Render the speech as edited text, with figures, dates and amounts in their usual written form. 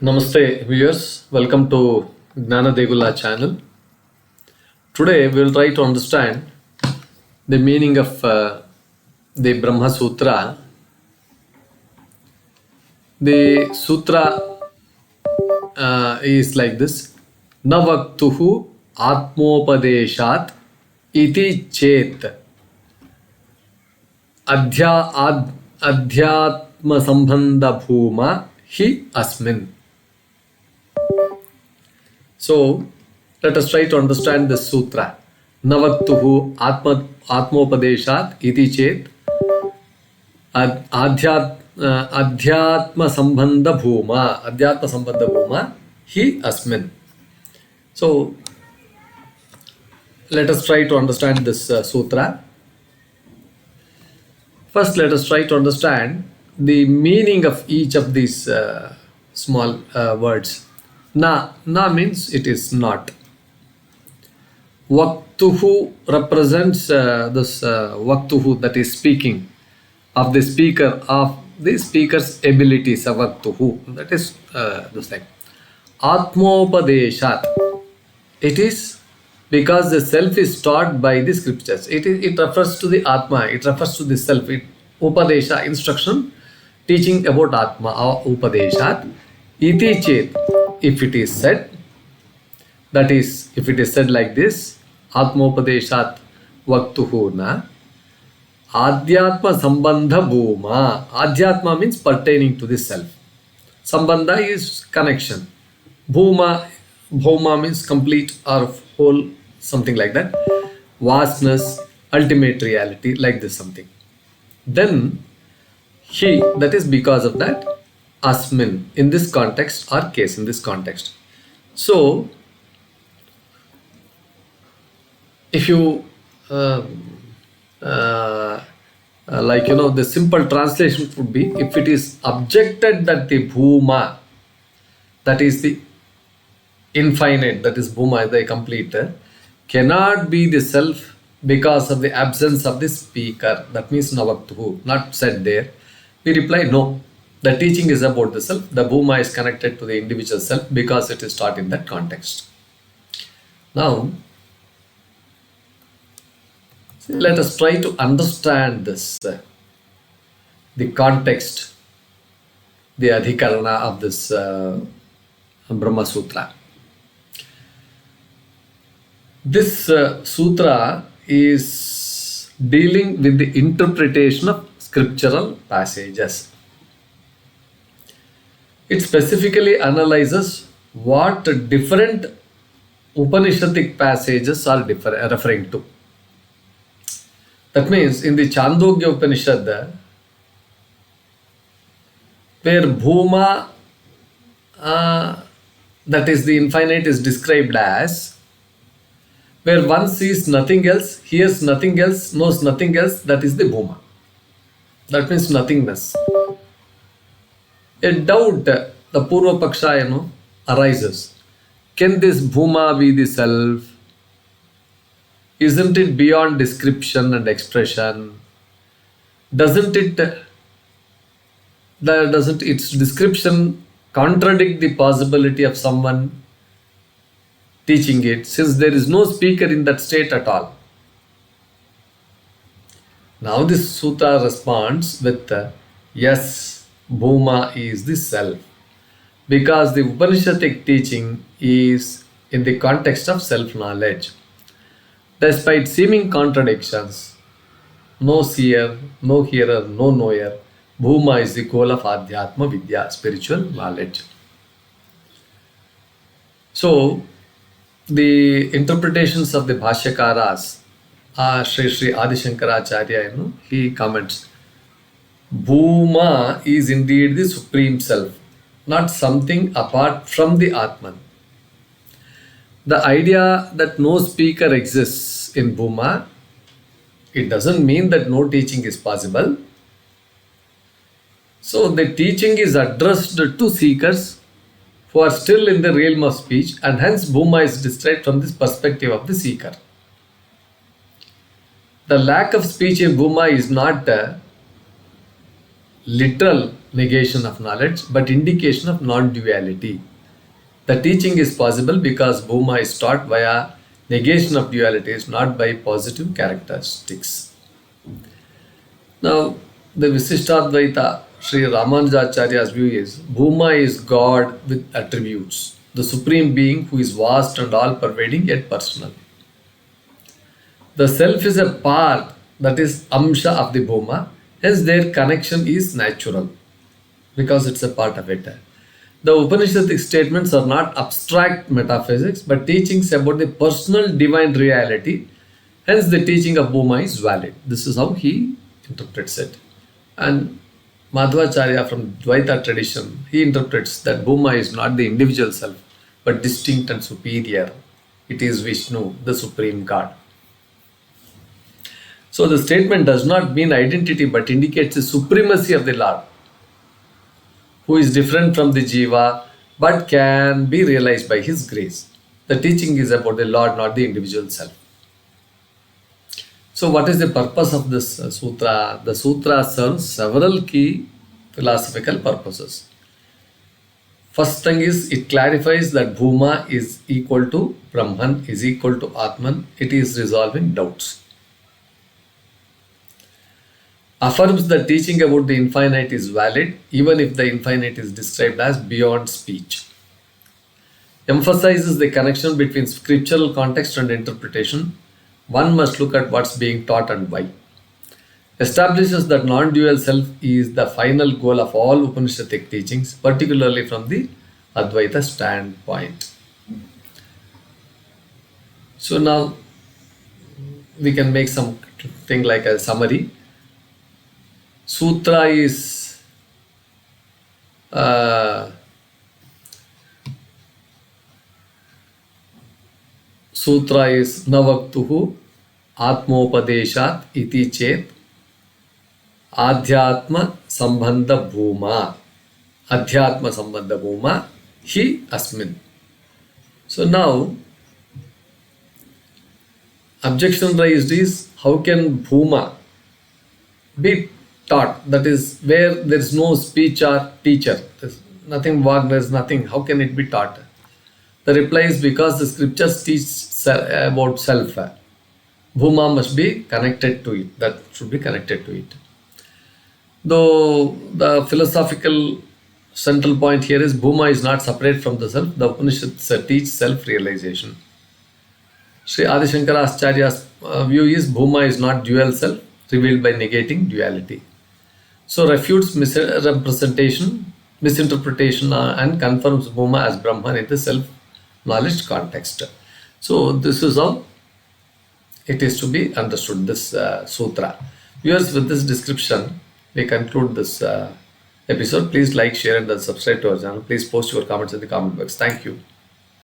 Namaste viewers, welcome to Jnana Degula channel. Today we will try to understand the meaning of the Brahma Sutra. The sutra is like this: navaktuḥ ātma-upadeśāt iti chet adhyātmasaṁbandhabhūmā hi asmin. So, let us try to understand this sutra. Navaktuḥ ātma-upadeśāt iti chet adhyātmasaṁbandhabhūmā hi asmin. So, let us try to understand this sutra. First, let us try to understand the meaning of each of these small words. Na means it is not. Vaktuḥ represents this vaktuḥ, that is speaking, of the speaker, of the speaker's abilities, vaktuḥ, that is this thing. Ātma-upadeśāt, it is because the self is taught by the scriptures. It refers to the Atma, it refers to the self. Upadesha, instruction, teaching about Atma, upadeśāt. Iti chet, if it is said, that is, if it is said like this, ātma-upadeśāt vaktuḥ na adhyātmasaṁbandhabhūmā. Adhyatma means pertaining to the self. Sambandha is connection. Bhuma means complete or whole, something like that. Vastness, ultimate reality, like this something. Then he, that is because of that, asmin, in this context or case, in this context. So, if you the simple translation would be, if it is objected that the Bhuma, that is the infinite, that is Bhuma, the complete, cannot be the self because of the absence of the speaker, that means navaktuḥ, not said there, we reply no. The teaching is about the self. The Bhuma is connected to the individual self because it is taught in that context. Now, let us try to understand this, the context, the adhikarana of this Brahma Sutra. This sutra is dealing with the interpretation of scriptural passages. It specifically analyzes what different Upanishadic passages are referring to. That means in the Chandogya Upaniṣad, where Bhuma, that is the infinite, is described as, where one sees nothing else, hears nothing else, knows nothing else, that is the Bhuma. That means nothingness. A doubt, the Pūrva-pakṣa, arises. Can this Bhuma be the self? Isn't it beyond description and expression? Doesn't its description contradict the possibility of someone teaching it, since there is no speaker in that state at all? Now this sutra responds with yes, Bhuma is the self, because the Upanishadic teaching is in the context of self-knowledge. Despite seeming contradictions, no seer, no hearer, no knower, Bhuma is the goal of Adhyatma, Vidya, spiritual knowledge. So, the interpretations of the Bhashyakaras, Sri Adi Shankaracharya, he comments, Bhuma is indeed the supreme self, not something apart from the Atman. The idea that no speaker exists in Bhuma, it doesn't mean that no teaching is possible. So the teaching is addressed to seekers who are still in the realm of speech, and hence Bhuma is described from this perspective of the seeker. The lack of speech in Bhuma is not literal negation of knowledge, but indication of non-duality. The teaching is possible because Bhuma is taught via negation of dualities, not by positive characteristics. Now, the Visishtadvaita, Sri Ramanujacharya's view is Bhuma is God with attributes, the supreme being who is vast and all-pervading yet personal. The self is a part, that is amsha of the Bhuma, hence their connection is natural because it's a part of it. The Upanishadic statements are not abstract metaphysics but teachings about the personal divine reality, hence the teaching of Bhuma is valid. This is how he interprets it. And Madhvacharya from Advaita tradition, he interprets that Bhuma is not the individual self but distinct and superior. It is Vishnu, the supreme God. So the statement does not mean identity but indicates the supremacy of the Lord, who is different from the Jiva but can be realized by his grace. The teaching is about the Lord, not the individual self. So what is the purpose of this sutra? The sutra serves several key philosophical purposes. First thing is, it clarifies that Bhuma is equal to Brahman, is equal to Atman. It is resolving doubts. Affirms that teaching about the infinite is valid even if the infinite is described as beyond speech. Emphasizes the connection between scriptural context and interpretation. One must look at what's being taught and why. Establishes that non-dual self is the final goal of all Upanishadic teachings, particularly from the Advaita standpoint. So now we can make something like a summary. Sutra is navaktuḥ ātma-upadeśāt iti chet adhyātmasaṁbandhabhūmā hi asmin. So now objection raised is, how can Bhuma be taught? That is, where there is no speech or teacher, there's nothing Vag, there is nothing, how can it be taught? The reply is because the scriptures teach about self. Bhuma must be connected to it, that should be connected to it. Though the philosophical central point here is Bhuma is not separate from the self, the Upanishads teach self-realization. Sri Adi Shankaracharya's view is Bhuma is not dual self, revealed by negating duality. So refutes misinterpretation and confirms Bhuma as Brahman in the self-knowledge context. So this is how it is to be understood, this sutra. Viewers, with this description, we conclude this episode. Please like, share and subscribe to our channel. Please post your comments in the comment box. Thank you.